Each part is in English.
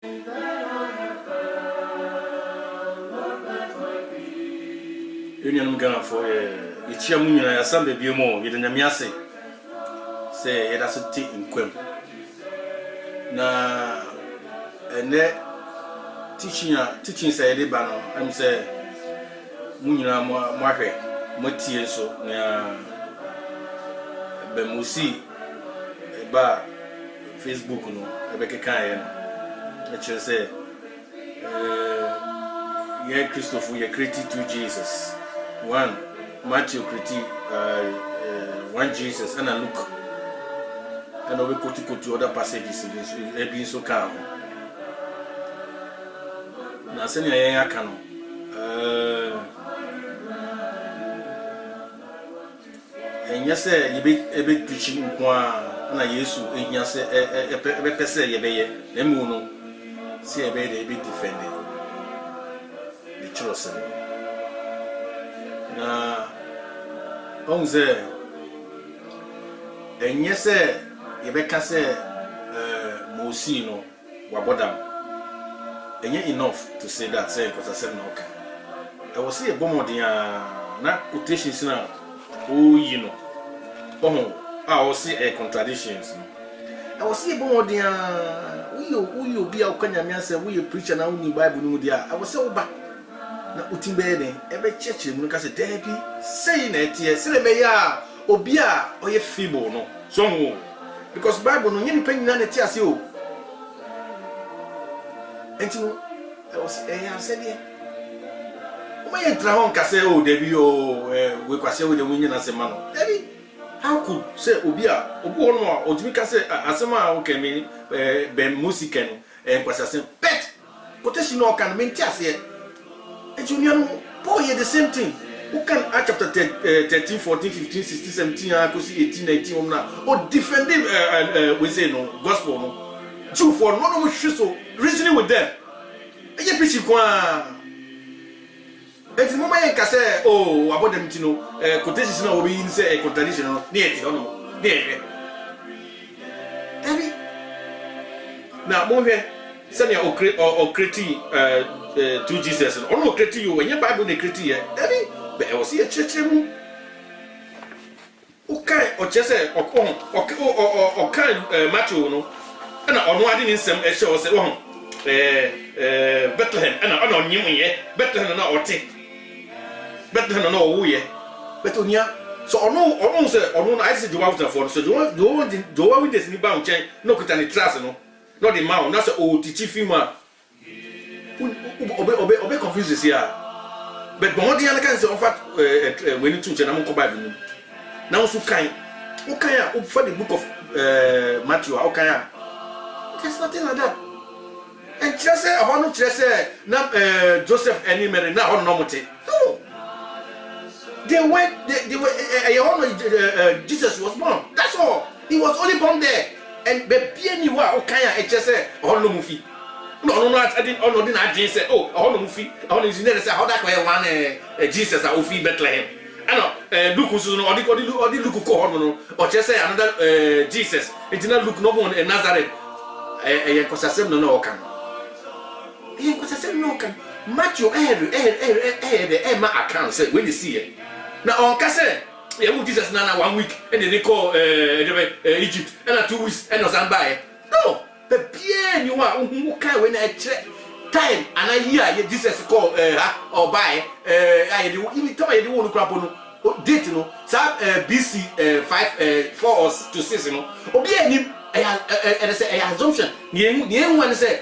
Union Ghana for a chairman, I some baby more with an amiase. Say it has a tea in Quim. Na and that teaching say the banner, I'm say Munina Marke, Motti so near Bemusi ba Facebook no, a Becca Kayan. I shall say, yeah, Christopher, you're created to Jesus. One, Matthew created 1 Jesus, and I look. And we go to other passages in being so calm. Now, send your canoe. And yes, sir, you be a bit preaching one, and I used to, and yes, a person, you be a moon, see a baby defended the chosen. Now, on there, and yes, sir. Yebeka say Mosi no wabodam enye enough to say that say because I said no okay I was see a bomodia na quotations na you know I was see a contradictions I was see a bomodia we be a okanya say we preacher na uni Bible no dia I was say oba na utimbe den ebe church mu ka say debi say na etie say be ya obi a oye feeble no so because Bible no nyini penyi na neti ase o enti I was said here o may entra hon ka say o debi o we kwase we de munyi na sema no debi how could say obi ho no o timi ka say asema o kemi ben music en kwase ase bet quotation no kan menti ase enti unu no boy the same thing. Who can Acts chapter 13, 14, 15, 16, 17, 18, 19, or defend we say no gospel no. Two for no more so reasoning with them. And you preach kwa. It's the moment you say, oh, about them to know, quotations no be in say a contradiction no. Near no. Near. Now, more here. Send your or critique to Jesus. Or no critique you when your Bible they critique. But I was here church. Okay, or just say, or kind Matthew, no, and on one in some show say, Bethlehem, and I don't know, Bethlehem, or take Bethlehem, no, we, Betonia. So, or no, sir, or no, I said you out for so do with this new bound chain, no, could any trust, no, not the mount, that's a old teaching obey confuses here. But what the other kinds of fact when you teach and I'm going now so kind. Okay, for the book of Matthew, okay. There's nothing like that. And just say, I want to just say, now Joseph and Mary now on normative. No. They were, Jesus was born. That's all. He was only born there. And the BNU, okay, I just say, on the movie. No, I didn't say, oh, I want to fee. I want to say, how that way one Jesus, I will fee Bethlehem. I know, look who's no, or the look call or just say another Jesus. It did not look no one in Nazareth. Because I said no can. Because I said no can. Matthew, Emma account said, when you see it. Now, on Cassette, Jesus Nana 1 week, and then they call Egypt, and 2 weeks, and no by. No. The bien you are who can when I check time and I hear Jesus call or buy I do even tell you want to crap on date no BC 4 to 6 no obi anim I say assumption you one say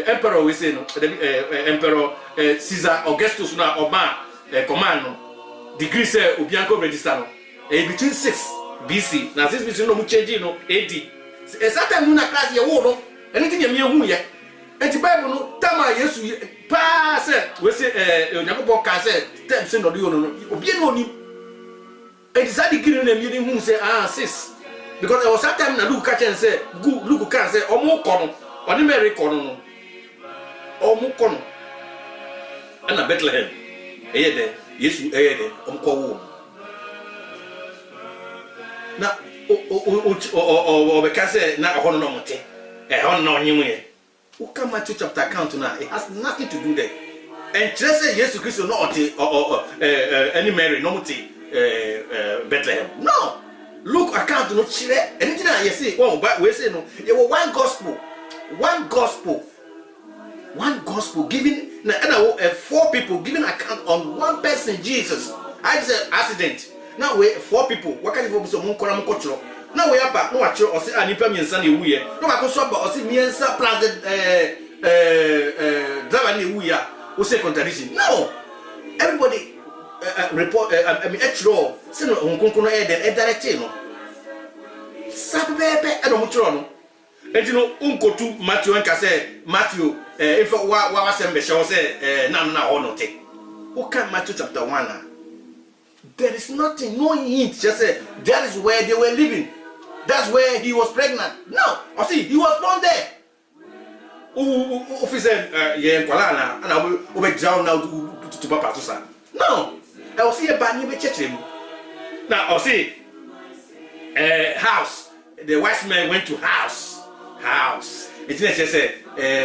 emperor we say no emperor Caesar Augustus na oba command no degree say obianko register no between 6 BC na 6 BC no mu change no AD. Exactly, na class ye wo anything ye hu ye. Enti Bible no tama Yesu pa say we say Onyankopon ka say tem say no do no obi no ni. Enti say the green na me hu say 6 because there was that time na Luke catch and say Luke can say omo ko no oni Mary ko no omo ko no ana Bethlehem eye de Yesu eye de omo ko wo na o because na ho no mote ho no nyimu ye Who come Matthew chapter account now? It has nothing to do there. And just say Jesus Christ not any Mary, no Bethlehem. No. Look account no chile. Anything I say, well, but we say no. There was one gospel given, and 4 people giving account on one person, Jesus. I said accident. Now we 4 people. What kind of so monko now we are back. No watch or say anipa miensa na ewu ye. No ba ko so ba o say miensa plus driver na ewu ya. O say contradiction. No. Everybody report I mean etro say no nkonko no e den direct no. Sabebe e no mutro no. Enti no unkotu Matthew nka say Matthew if wa sembe show say na ho no te. O kan Matthew chapter 1. There is nothing, no hint. Just say that is where they were living. That's where he was pregnant. No, I see he was born there. Officer, yeah, Kuala and I will be down now to Papa to son. No, I will see a banny with church. Now I see house. The wise man went to house. It's just say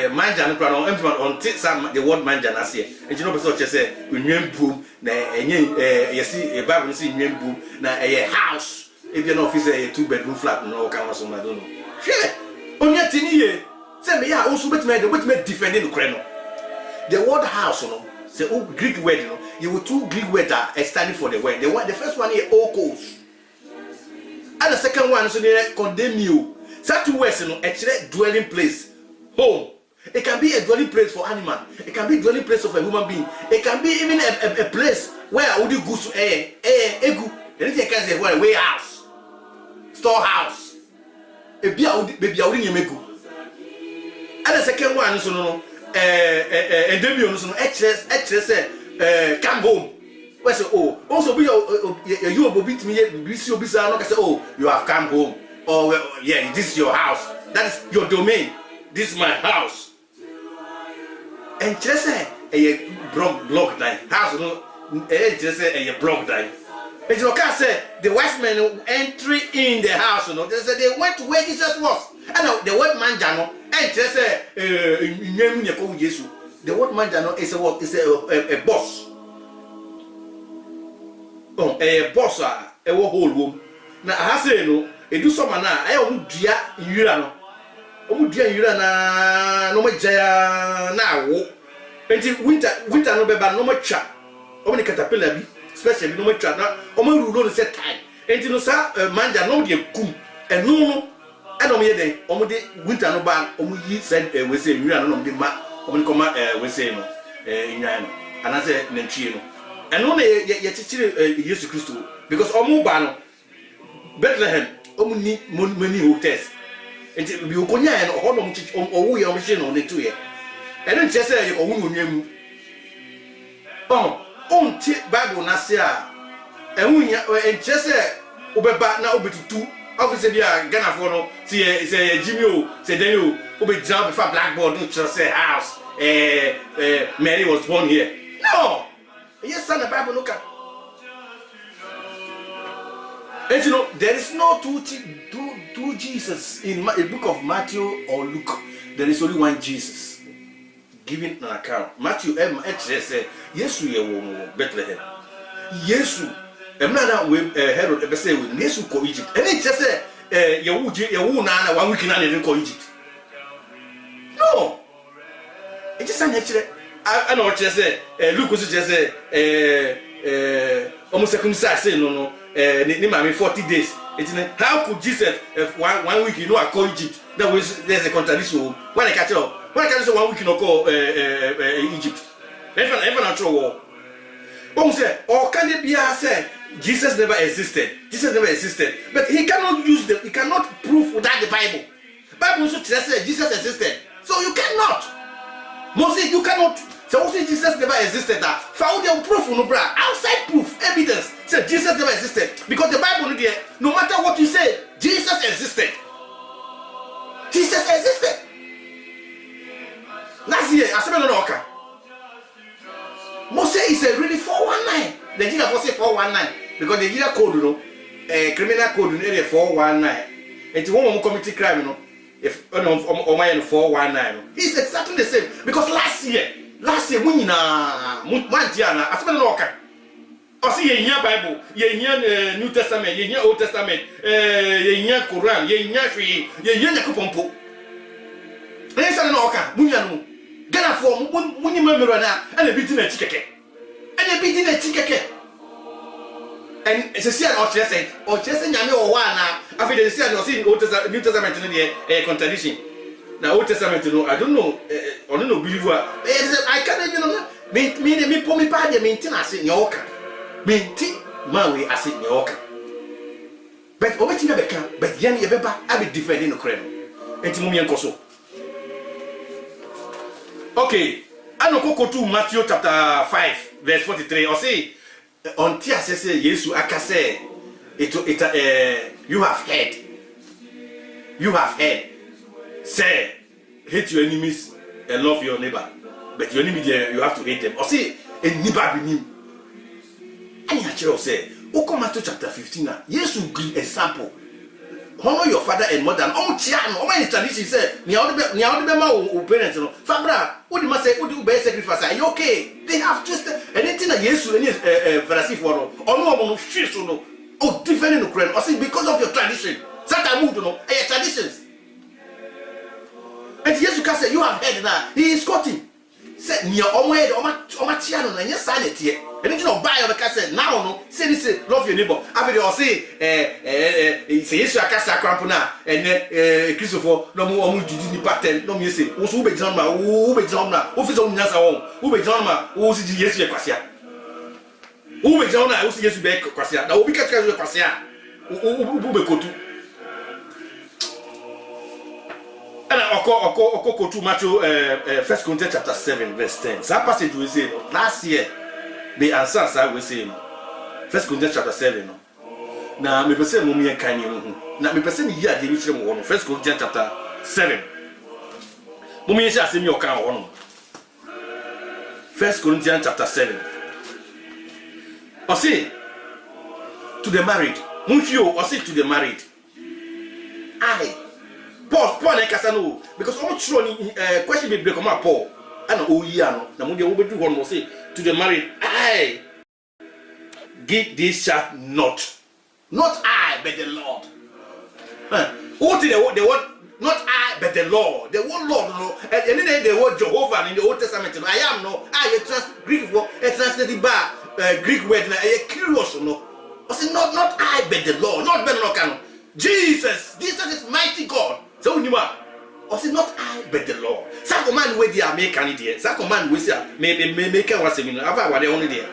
manja no on some the word manja na say. And you know person just say unwem boom na enye you see a Bible say unwem boom na a house. If you're not a 2-bedroom flat, no can was on I don't know. Share on your tiny say me ya also bet me defending the creno. The word house, say Greek word, you will 2 Greek words are standing for the word. The first one here okos. And the second one so they condemn you. Such 2 words, actually dwelling place, home. It can be a dwelling place for animal. It can be a dwelling place of a human being. It can be even a place where would you go to egu. Anything can say well, warehouse. Storehouse. Baby, and the second one is no and then so excess come home. Where say also be you will beat me say you have come home or yeah this is your house, that is your domain, this is my house. And just say a block die house no just say a block die. And you can say the wise men entry in the house, they said they went to where Jesus was. And the word manjano, and just say the word manjano is a what? Is a boss. Oh, a boss, a whole room. Now I say no, a do some man. I won't dear Urano. Oh, dear Urana, no more jaya now. Until winter no beba no more chat. Only caterpillar. Especially no matter that, omo rule set time. Enti no sa manja no de kum. Enu no e no me den, omo de winter no ban, omo yi said we say nwira no de ma, omo de koma we say no nwan no. Ana say nantwie no. Enu na ye chichire Jesus Christ because omo ba no Bethlehem, omo ni many hotels. Enti bi okonya no ho no mo chichi owo ye omo chi no ne tuye. Enu nche say ye owo no nwam. Unti Bible na say ehunya enche say obeba na obetutu office bia Ghana for no say Jimmy o say Daniel obe jump before blackboard no say house Mary was born here. No, yes son the Bible look at. And you know there is no two Jesus in the book of Matthew or Luke. There is only one Jesus giving an account. Matthew said Yesu ye wo Bethlehem. Yesu emna we Herod be say we Yesu ko Egypt. And it just say ye wo na 1 week na dey ko Egypt. No. It just an actually I know just say Luke was just say almost say no ni mama 40 days. How could Jesus 1 week I call Egypt? That was there's a contradiction. When I catch up, when I catch 1 week call Egypt. Even natural war. But say, or can it be say Jesus never existed? Jesus never existed, but he cannot use them. He cannot prove without the Bible. Bible also says Jesus existed, so you cannot. Moses, you cannot. So also Jesus never existed. That found your proof, no bra. Outside proof, evidence. Say Jesus never existed because the Bible no matter what you say, Jesus existed. Jesus existed. Last year, I said no okay. Moses is a really 419. The Nigeria for say 419 because the Nigeria code, criminal code in area 419. It's one more committee crime, if on my 419, he's exactly the same. Because last year, we na Mantiana, I spent an orca. I see a Bible, ye New Testament, ye Old Testament, ye Quran, ye Free, ye Kupompo. There's an orca, Munyanu. Gana for when you remember now, and a bit in a ticket. And a bit in a ticket. And it's a serious or just in Yami or one now. After the serious New Testament in the contradiction. Now, Old Testament, I don't know, I don't know, believer. I can't even know. Me, pull me by the maintenance in your car. Maintain my way as in your car. But over to Rebecca, but Yanni Beba, I be different in the crane. And Timmy and Koso. Okay, I know go to Matthew chapter 5, verse 43. Or say, on Tia says, Yesu Akase, you have heard. You have heard. Say, hate your enemies and love your neighbor. But your enemy there, you have to hate them. Or say, a neighbor be him. And you actually say, Matthew chapter 15, yes, you give example. Honor your father and mother. Oh, my tradition say, Niao parents, Fabra, what you must say, what do you sacrifice? Are you okay? They have just anything that yes, Pharisee for no, she's no, oh, different in Ukraine. Or say, because of your tradition. Satan moved, no, your traditions. And Jesus can say, you have heard that. He is quoting. Said, near Omway, Omatiano, and yes, silent here. And you know, buy the cassette now, no, say, love your neighbor. After you say, say, yes, you are Cassa Crampona, and then Christopher, no more, didn't pattern, no music, who be John, who be John, who is on Nasa, who be John, who is yes, you are Cassia. Who be John, who is yes, you are Cassia. Now, we can tell you Cassia, who be Kotu. And I go to Matthew 1 Corinthians chapter 7 verse 10. That passage we say last year the answer I we say 1 Corinthians chapter 7. Now me person mo me kan you. Na me person here dey reach mo 1 Corinthians chapter 7. Mo me say asem you kan ho 1 Corinthians chapter 7. I say to the married. Munfio I say to the married. Paul and Casano, because almost question be break on Paul. And Oyano, Namudia will do one more say to the married, I give this child not I, but the Lord. What did they want? Not I, but the Lord. The word Lord, no, and then the word Jehovah in the Old Testament. I am no, I Greek word, translated by Greek word, I curious, no. I say not I, but the Lord, not Benokano. Jesus is mighty God. So you are. Or say not I, but the Lord. Some command where they are making it. Some command we say make was a minute. Ava what they only there.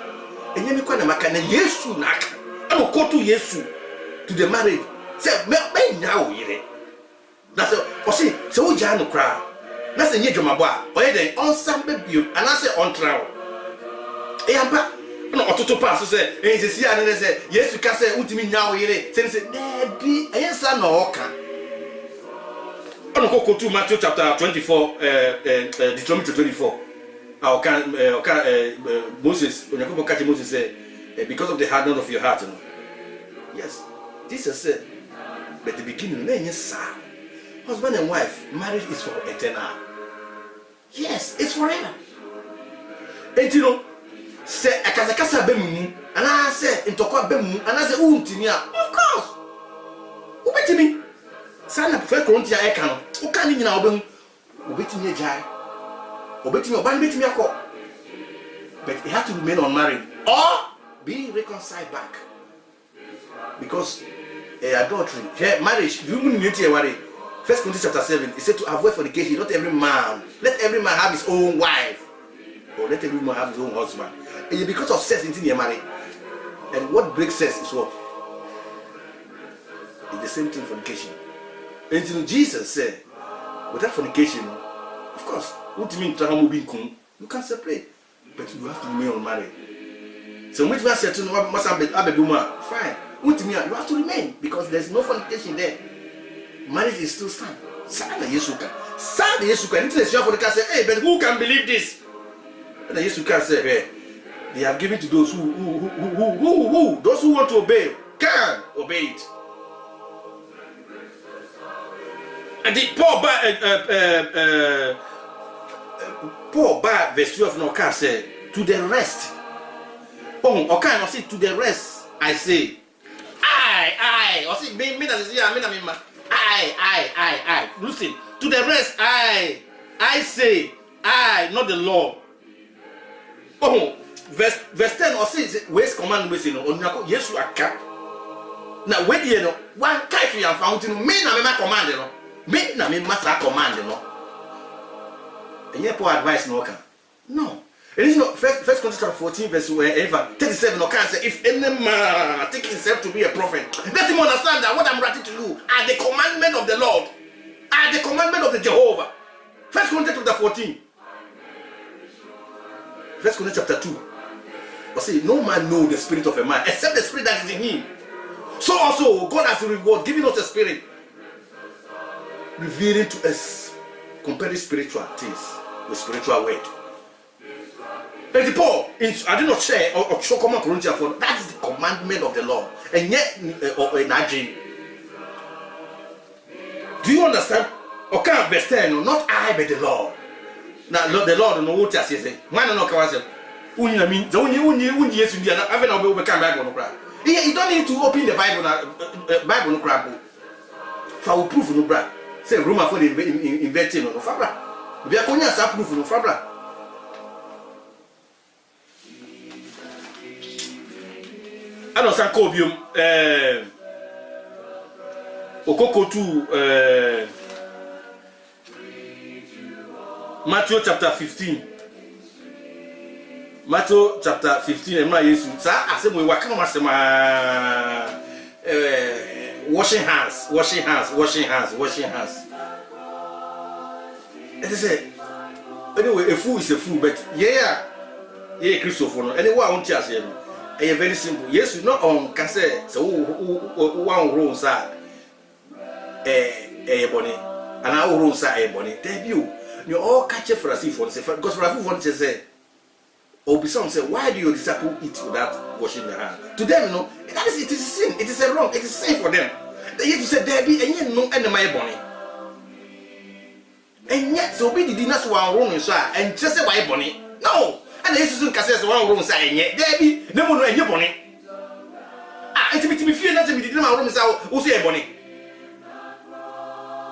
And you make one makana Yesu nak. I will go to Yesu to the married. Say me now here. That's or say so Jano cry. That's a new jomaba. Or then on some baby and I say on trial. Eyamba. No ototo pass say e se sia ne say Yesu ka say utimi nya wo yire say be ayensa no oka. On go to Matthew chapter 24 Deuteronomy 24. Moses when you catch Moses say because of the hardness of your heart. Yes. Jesus said but the beginning husband and wife marriage is for eternal. Yes, it's forever. And you know say akazakasa bemu and I say intokwa bemu and I say untimi of course ubetimi sana prefer Corinthians e kan o kan nyina obem ubetimi ejai obetimi oban betimi akọ but he had to remain unmarried or be reconciled back because adultery marriage you need to worry. 1 Corinthians chapter 7 it said to avoid fornication. Not every man, let every man have his own wife or let every man have his own husband. And because of sex until you're married. And what breaks sex is what? It's the same thing fornication. Until Jesus said, without fornication, of course, what do you mean you can separate, but you have to remain unmarried. So which one said to fine. What do you mean? You have to remain because there's no fornication there. Marriage is still stand. Sad Yesuka. Sad Yesuka. Until the fornication say, hey, but who can believe this? And the Yesuka said, hey, they have given to those who those who want to obey can obey it. And the Paul by verse 12 no can say to the rest. Oh, okay, I say to the rest. I say, I. I see me that is here. I. Listen, to the rest, I say, I, not the Lord. Oh, verse 10 or say, waste command, we say no. Yes, you are cap. Now, when you know, one country and fountain, me na me command, no. Me na me master command, no. And yet, poor advice, no can. No. It is not First Corinthians 14, verse 37. Or can say, if any man take himself to be a prophet, let him understand that what I'm writing to you are the commandment of the Lord, are the commandment of the Jehovah. First Corinthians chapter 14. First Corinthians chapter 2. But see, no man knows the spirit of a man except the spirit that is in him. So also, God has a reward, giving us a spirit, revealing to us, comparing spiritual things with spiritual word. And Paul, I did not share or show common Corinthians 4. That is the commandment of the Lord. And yet, do you understand? Okay, verse 10, not I, but the Lord. Now, the Lord, no what I say. Why not come and you don't need to open the Bible, no crap. For proof, no bra. Say, Roma for the inventing no fabra. We are going to proof, no fabra. I don't say Cobium, Okoko to Matthew chapter 15. Matthew chapter 15, and my Jesus. I said, we were coming washing hands. And they say, anyway, a fool is a fool, but yeah, Christopher, anyway, I want to ask you. It's very simple. Yes, you know, can say, so one room, sir, bonnet, and our room, sir, bonnet. Debut, you all catch it for a sea for the because for a fool wants to say, or be some say, why do your disciple eat without washing their hands? To them, you know, it is a sin, it is a wrong, it is sin for them. They used to say, Debbie, and yet no end my bonnet. And yet, so be the dinners one room, sir, and just say, why bonnet? No. And the Jesus can say, one room, saying, yet, Debbie, no one in your bonnet. Ah, it's a bit fear not to be the room, who say a bonnet.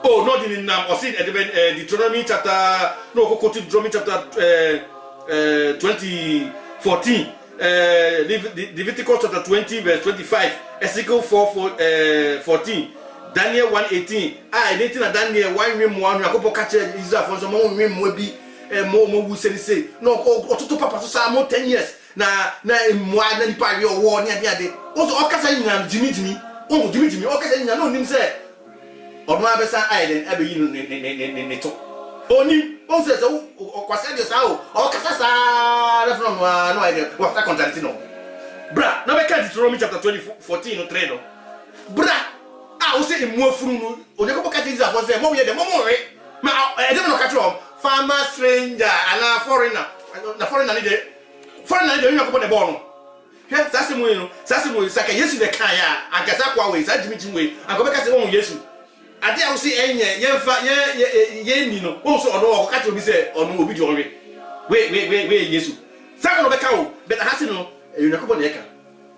Oh, not in or see Deuteronomy chapter, no, go to Deuteronomy chapter 2014, Leviticus chapter 20, verse 25, Ezekiel 4:14, Daniel 1:18. Ah, anything that Daniel 1:1, Jacob catch Israel for some more will be more who say, no, or to papa to some more 10 years. Na moi, then party or war near the other. Also, Okasa, Jimmy, oh, Jimmy, Okasa, no, him say. Or my best island, every in the top. Only, says, oh, Quasadius, or Casasa, from no idea what I contact no. Bra, now I can't Deuteronomy chapter 2014 or trade. Bra, I will say more from Onaco Catis was there, more than the moment. I don't know catch on farmer, stranger, and a foreigner. The foreigner, you know, the bone. Yes, Sassimo, Saka, yes, the Kaya, and Casaqua way, Sajimity way, and go back as own yes. I dare see any also or catch me say or no be jolly. Wait, yes. Second of the cow, but has no, you know,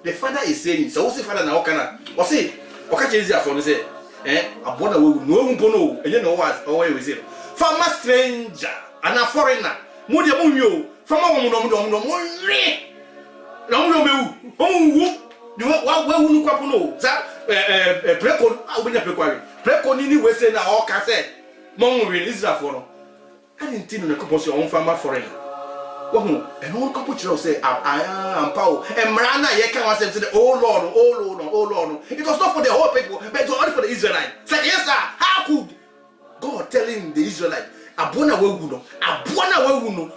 the father is saying, so say father now can or say, or catch easier for say, a bonner will no one know, and you know what, away with it. From a stranger and a foreigner, Moody Munyo, from a woman, no, where will you know? That Precon, I'll be a prequary. Preconini was saying, all can say, Mom, is that for no? I didn't think the couple your own farmer foreigner. Well, and all couple say, I am Paul, and Marana, ye can say, oh Lord. It was not for the whole people, but only for the Israelites. Say, yes, sir, how could God telling the Israelites, Abona Wewuno,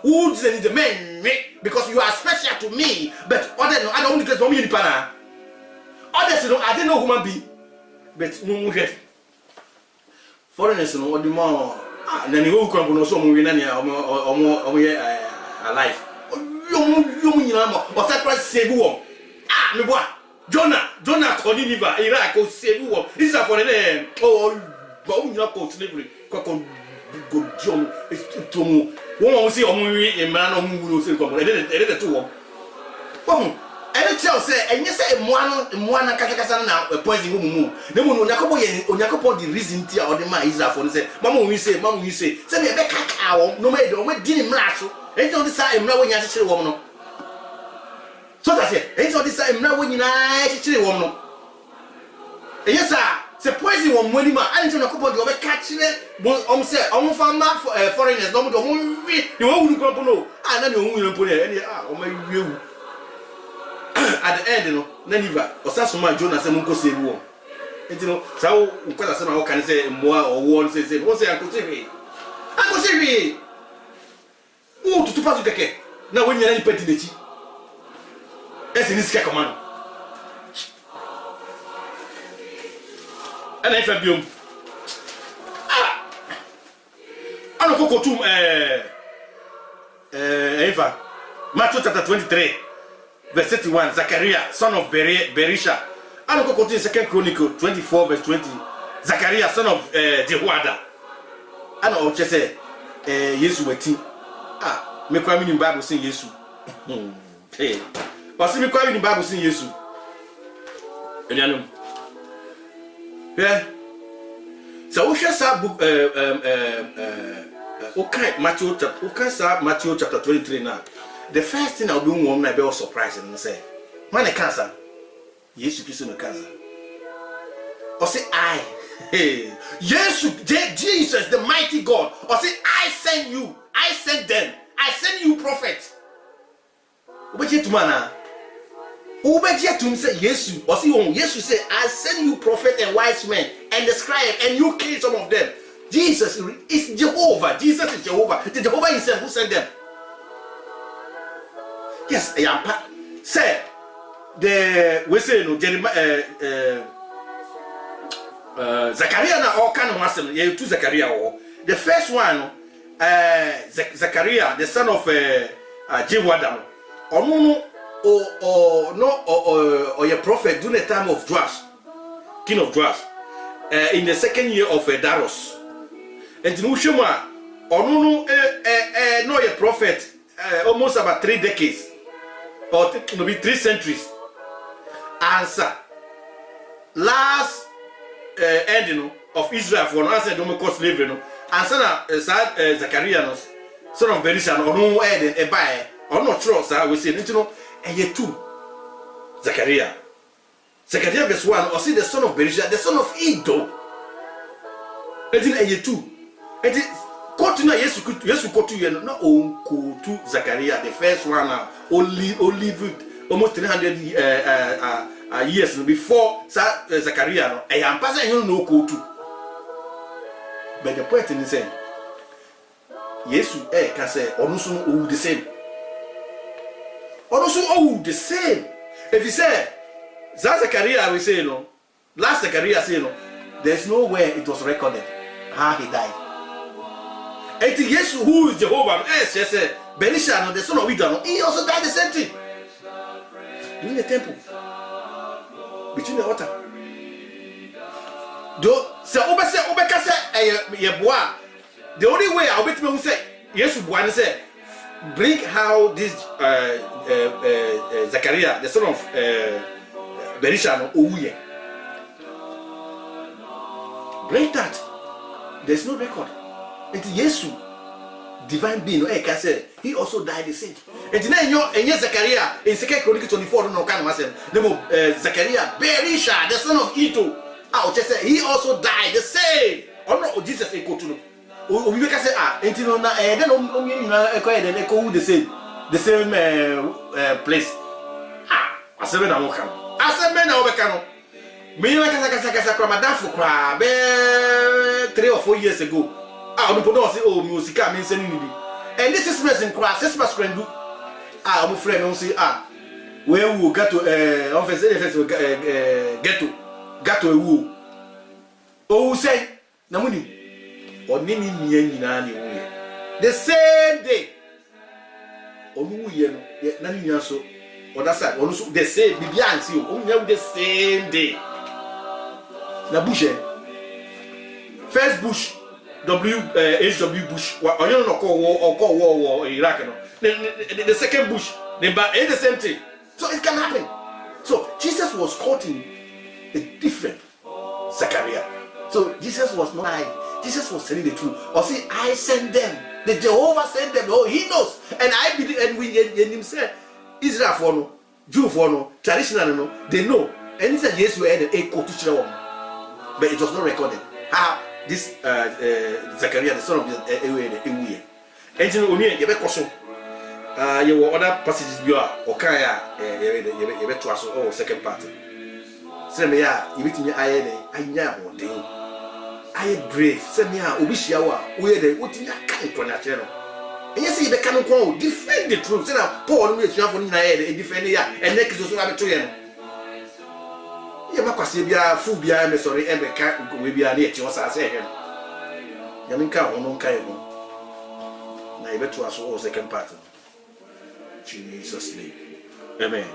who is the men, because you are special to me, but other no, I don't declare for me in Pana. Others, I didn't know who man be, but no, foreigners, no, what the more, and then you come on some women or alive. You or sacrifice save one. Ah, me boy, Jonah, Coniniva, Iraq, or save one. This is for the name. Oh, but you not go slavery go jom to mu won see omo wi emra na omo wu so ko e de to wo won ene tell say enye say emwa na kasa na poison wo mu na mu no onyakopo the reason tia o de ma Israel for say mama wi say say me be kaka wo no me do me di ni mra so enti on say emra wo nya chire wo no so that say enti on say emra wo nyina chire wo no enye sa se poison wo money ma anti onyakopo de o be ka chire om say om fa ma foreigners no mo do mo wi ni wo wu ko no na ni o wu ko ni eni o ma wi ewu at the end no na liver osasoma Jonah say munko save wo enti no sa wo nkwala say na wo kan say moa owo say wo say akosiri wo tutu pasu keke na wo nyana ni peti nechi esi ni sika command ana ifa biom ana kokotum Eva Matthew chapter 23 verse 31, Zachariah, son of Berisha. And go continue 2 Chronicle 24, verse 20. Zachariah, son of Jehoiada. And I'll just say, Yesu weti. Me kwami ni Bible say Yesu. Hey. But see me kwami ni Bible say Yesu. Elianum. Yeah. So we share that book okay, Matthew chapter 23 now. The first thing I'll do one I be all surprised and say, man a cancer. Yes, you no cancer. Or say hey, yes, Jesus, the mighty God. Or say I send you, I send them, I send you prophet. Ubeje to mana. Ubeje to say yes, or see on yes, you say I send you prophet and wise men and the scribe, and you kill some of them. Jesus is Jehovah. Jesus is Jehovah. The Jehovah himself who sent them. Yes, I am. Say we say no Jeremiah, Zachariah na all kind of masem. Yeah, two Zachariah. The first one, Zachariah, the son of Jehoiada. Or your prophet during the time of Joash, king of Joash, in the second year of Darius. And no shema, no your prophet, almost about 3 decades. Or maybe 3 centuries. Answer. Last ending of Israel for an answer don't cause slavery. No. Answer na Zachariah, son of Berisha, or no end a buy, or not true, sir. We say, you know, and yet 2. Zachariah. Zachariah verse 1, or see the son of Berisha, the son of Iddo. And then a year 2. And it continue yes go to you no on to Zachariah the first one now only lived almost 300 years before Zachariah no I am passing you no go to but the point is saying yes can say onusu all the same onusu all the same if you say Zachariah we say no last Zachariah say no there's no way it was recorded how he died. And yes, who is Jehovah? Yes, Berisha, the son of Iddo, he also died the same thing. In the temple. Between the altar. The only way I'll bet me say, yes, one say, bring how this Zachariah, the son of Berisha, bring that. There's no record. It's Yesu, divine being. Can say he also died the same. And then Zachariah in 2 Chronicles 24 no can masen. Zachariah Berisha, the son of Iddo. I just say he also died the same. Oh no, Jesus equal to no. We can say until na then echo the same place. I said na mo kan. I said me na obekano. Me na kasa Ramadan for cry 3 or 4 years ago. On put say oh music I mean sending me. And this is messing class, this must friend do. I'm friend on say where we got to office get to a woo. Oh say na muni or nini nyina ni wo. The same day. Onu ye no na ni so or that side onu so the same bibia anti o the same day. Na bushe first Bush, H.W. Bush, or you know, call war in Iraq. The second Bush, the same thing. So it can happen. So Jesus was caught in a different Zechariah. So Jesus was not lying. Jesus was telling the truth. Or see, I sent them. The Jehovah sent them. Oh, he knows. And I believe, and we and him said, Israel for no, Jew for no, traditional no, they know. And he said, yes, we had a quote to them. But it was not recorded. How this Zechariah, the son of Ewe, and you know, you be koso. You were other passages you are Okaya, you be to us all second part. Say me, you meet me, I know, I brave. Say me, Ubishiawa, we are the Utinya Kanton. And you see, the canon call defend the truth. Say now, Paul, you have one in a defend here, and next is also have a train. You make us be a fool behind me, sorry, and we be a near to us, I say him. Yaminka, on Kayo. Now, you bet to us all second part. Jesus' name. Amen.